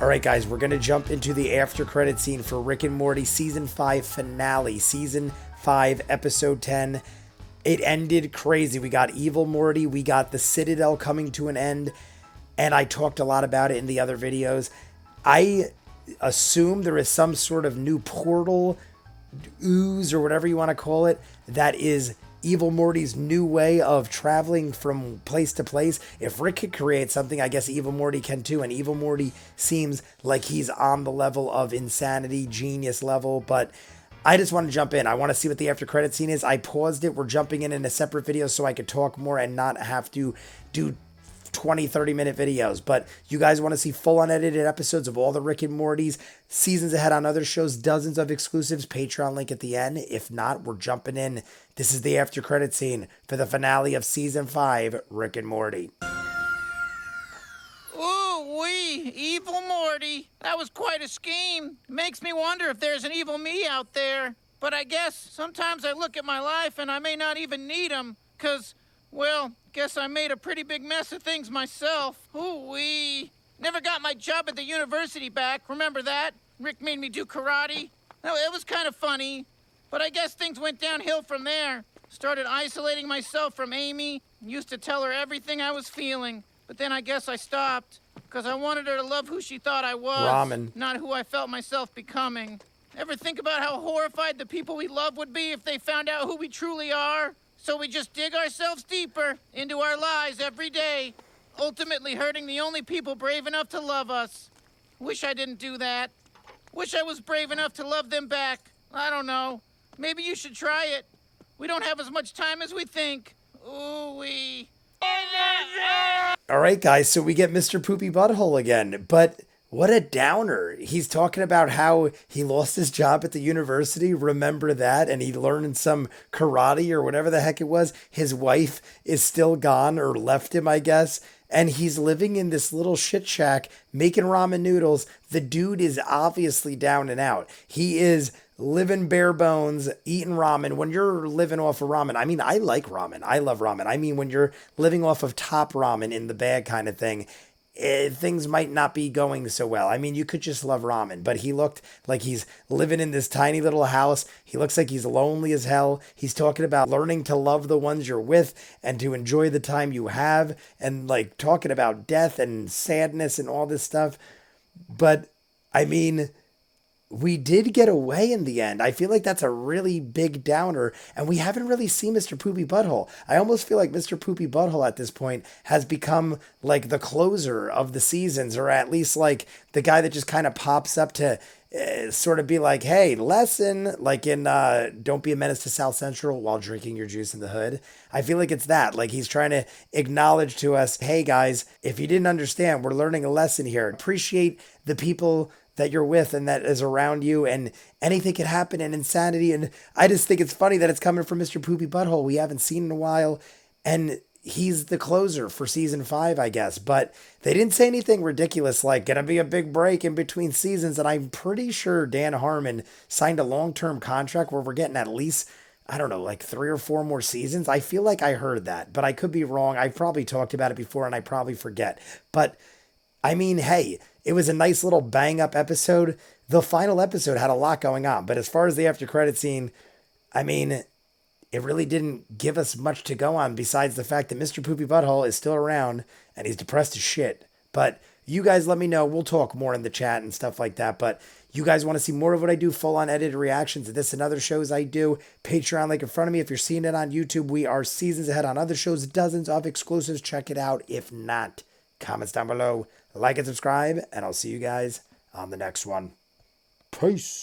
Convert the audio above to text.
Alright guys, we're going to jump into the after credit scene for Rick and Morty Season 5 finale. Season 5, Episode 10. It ended crazy. We got Evil Morty, we got the Citadel coming to an end, and I talked a lot about it in the other videos. I assume there is some sort of new portal, ooze, or whatever you want to call it, that is Evil Morty's new way of traveling from place to place. If Rick could create something, I guess Evil Morty can too. And Evil Morty seems like he's on the level of insanity, genius level. But I just want to jump in. I want to see what the after credit scene is. I paused it. We're jumping in a separate video so I could talk more and not have to do 20-30 minute videos. But you guys want to see full unedited episodes of all the Rick and Morty's, seasons ahead on other shows, dozens of exclusives, Patreon link at the end. If not, we're jumping in. This is the after credit scene for the finale of season 5, Rick and Morty. Ooh-wee, evil Morty. That was quite a scheme. Makes me wonder if there's an evil me out there. But I guess sometimes I look at my life and I may not even need him, 'cause, well, guess I made a pretty big mess of things myself. Ooh-wee. Never got my job at the university back, remember that? Rick made me do karate. No, it was kind of funny, but I guess things went downhill from there. Started isolating myself from Amy. Used to tell her everything I was feeling, but then I guess I stopped, because I wanted her to love who she thought I was, Ramen. not who I felt myself becoming. Ever think about how horrified the people we love would be if they found out who we truly are? So we just dig ourselves deeper into our lies every day, ultimately hurting the only people brave enough to love us. Wish I didn't do that. Wish I was brave enough to love them back. I don't know. Maybe you should try it. We don't have as much time as we think. Ooh-wee. Alright guys, so we get Mr. Poopy Butthole again, but what a downer. He's talking about how he lost his job at the university. Remember that? And he learned some karate or whatever the heck it was. His wife is still gone, or left him, I guess. And he's living in this little shit shack making ramen noodles. The dude is obviously down and out. He is living bare bones, eating ramen. When you're living off of ramen, I mean, I like ramen. I love ramen. I mean, when you're living off of top ramen in the bag kind of thing, things might not be going so well. I mean, you could just love ramen, but he looked like he's living in this tiny little house. He looks like he's lonely as hell. He's talking about learning to love the ones you're with and to enjoy the time you have, and like talking about death and sadness and all this stuff. But I mean, we did get away in the end. I feel like that's a really big downer, and we haven't really seen Mr. Poopy Butthole. I almost feel like Mr. Poopy Butthole at this point has become like the closer of the seasons, or at least like the guy that just kind of pops up to sort of be like, hey, lesson, like in Don't Be a Menace to South Central while drinking your juice in the hood. I feel like it's that. Like he's trying to acknowledge to us, hey guys, if you didn't understand, we're learning a lesson here. Appreciate the people that you're with and that is around you, and anything could happen, and insanity. And I just think it's funny that it's coming from Mr. Poopy Butthole. We haven't seen in a while, and he's the closer for season 5, I guess. But they didn't say anything ridiculous like gonna be a big break in between seasons, and I'm pretty sure Dan Harmon signed a long-term contract where we're getting at least, I don't know, like 3 or 4 more seasons. I feel like I heard that, but I could be wrong. I've probably talked about it before and I probably forget. But I mean, hey, it was a nice little bang-up episode. The final episode had a lot going on, but as far as the after credit scene, I mean, it really didn't give us much to go on besides the fact that Mr. Poopy Butthole is still around and he's depressed as shit. But you guys let me know. We'll talk more in the chat and stuff like that. But you guys want to see more of what I do, full-on edited reactions to this and other shows I do, Patreon link in front of me. If you're seeing it on YouTube, we are seasons ahead on other shows, dozens of exclusives. Check it out. If not, comments down below. Like and subscribe, and I'll see you guys on the next one. Peace.